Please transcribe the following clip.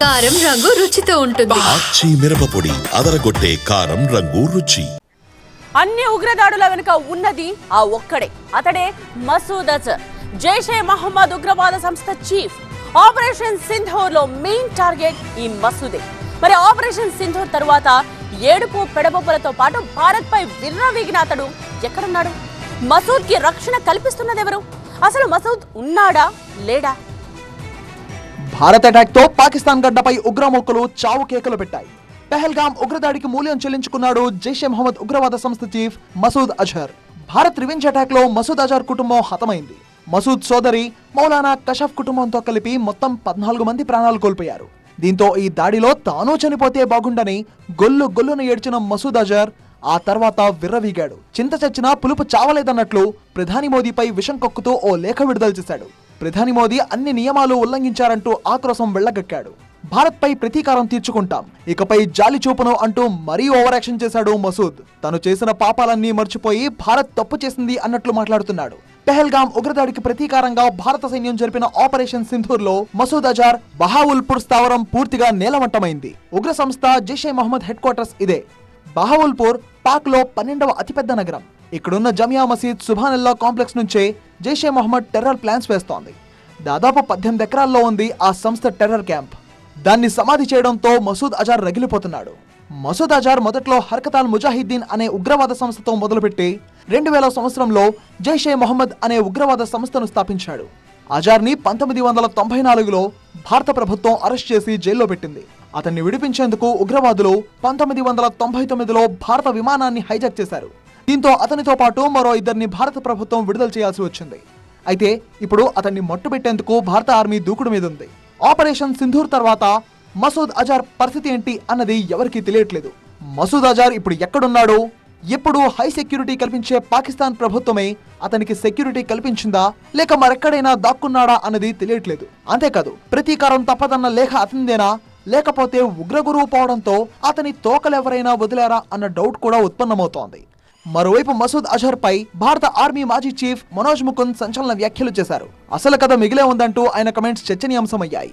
కారం రంగు రుచితో ఉంటుంది. ఆచి మిరపపొడి అదరగొట్టే కారం రంగు రుచి. అన్ని ఉగ్రదాడుల వెనుక ఉన్నది ఆ ఒక్కడే. అతడే మసూద్ అజర్, జైషే మహమ్మద్ ఉగ్రవాద సంస్థ చీఫ్. ఆపరేషన్ సింధూర్ లో మెయిన్ టార్గెట్ ఈ మసూదే. మరి ఆపరేషన్ సింధూర్ తరువాత ఏడుపు పెడబొబ్బలతో పాటు భారత్ పై విర్రవీగిన అతడు ఎక్కడున్నాడు? మసూద్ కి రక్షణ కల్పిస్తున్నదెవరు? అసలు మసూద్ ఉన్నాడా లేడా? భారత్ అటాక్ తో పాకిస్తాన్ గడ్డపై ఉగ్రమూకలు చావు కేకలు పెట్టాయి. పెహల్గాం ఉగ్రదాడికి మూల్యం చెల్లించుకున్నాడు జైషే మహమ్మద్ ఉగ్రవాద సంస్థ chief Masood Azhar. Bharat revenge attack లో మసూద్ అజర్ కుటుంబం హతమైంది. మసూద్ సోదరి మౌలానా కషఫ్ కుటుంబంతో కలిపి మొత్తం 14 మంది ప్రాణాలు కోల్పోయారు. దీంతో ఈ దాడిలో తాను చనిపోతే బాగుండని గొల్లున ఏడ్చిన మసూద్ అజర్ ఆ తర్వాత విర్రవీగాడు. చింత చచ్చినా పులుపు చావలేదన్నట్లు ప్రధాని మోదీపై విషం కక్కుతూ ఓ లేఖ విడుదల చేశాడు. ప్రధాని మోదీ అన్ని నియమాలు ఉల్లంఘించారంటూ ఆక్రోశం వెళ్లగక్కాడు. భారత్ పై ప్రతీకారం తీర్చుకుంటాం, ఇకపై జాలి చూపును అంటూ మరీ ఓవర్ యాక్షన్ చేశాడు మసూద్. తను చేసిన పాపాలన్నీ మర్చిపోయి భారత్ తప్పు చేసింది అన్నట్లు మాట్లాడుతున్నాడు. పెహల్గాం ఉగ్రదాడికి ప్రతీకారంగా భారత సైన్యం జరిపిన ఆపరేషన్ సింధూర్ లో మసూద్ అజర్ బహావుల్పూర్ స్థావరం పూర్తిగా నేలమట్టమైంది. ఉగ్ర సంస్థ జైషే మహమ్మద్ హెడ్ క్వార్టర్స్ ఇదే. బహావుల్పూర్ పాక్ లో 12వ అతిపెద్ద నగరం. ఇక్కడున్న జమియా మసీద్ సుభానల్లా కాంప్లెక్స్ నుంచే జైషే మహమ్మద్ టెర్రర్ ప్లాన్స్ వేస్తోంది. దాదాపు 18 ఎకరాల్లో ఉంది ఆ సంస్థ టెర్రర్ క్యాంప్. దాన్ని సమాధి చేయడంతో మసూద్ అజర్ రగిలిపోతున్నాడు. మసూద్ అజర్ మొదట్లో హర్కత్ అల్ ముజాహిద్దీన్ అనే ఉగ్రవాద సంస్థతో మొదలుపెట్టి 2000 సంవత్సరంలో జైషే మహమ్మద్ అనే ఉగ్రవాద సంస్థను స్థాపించాడు. అజర్ని 1994లో భారత ప్రభుత్వం అరెస్ట్ చేసి జైల్లో పెట్టింది. అతన్ని విడిపించేందుకు ఉగ్రవాదులు 1999లో భారత విమానాన్ని హైజాక్ చేశారు. దీంతో అతనితో పాటు మరో 2 భారత ప్రభుత్వం విడుదల చేయాల్సి వచ్చింది. అయితే ఇప్పుడు అతన్ని మట్టుబెట్టేందుకు భారత ఆర్మీ దూకుడు మీద ఉంది. ఆపరేషన్ సింధూర్ తర్వాత మసూద్ అజర్ పరిస్థితి ఏంటి అన్నది ఎవరికీ తెలియట్లేదు. మసూద్ అజర్ ఇప్పుడు ఎక్కడున్నాడు? ఎప్పుడు హై సెక్యూరిటీ కల్పించే పాకిస్తాన్ ప్రభుత్వమే అతనికి సెక్యూరిటీ కల్పించిందా లేక మరెక్కడైనా దాక్కున్నాడా అన్నది తెలియట్లేదు. అంతేకాదు ప్రతీకారం తప్పదన్న లేఖ అతనిదేనా లేకపోతే ఉగ్రగురువు పోవడంతో అతని తోకలెవరైనా వదిలారా అన్న డౌట్ కూడా ఉత్పన్నమవుతోంది. మరోవైపు మసూద్ అజర్ పై భారత ఆర్మీ మాజీ చీఫ్ మనోజ్ ముకుంద్ సంచలన వ్యాఖ్యలు చేశారు. అసలు కథ మిగిలే ఉందంటూ ఆయన కమెంట్స్ చర్చనీయాంశమయ్యాయి.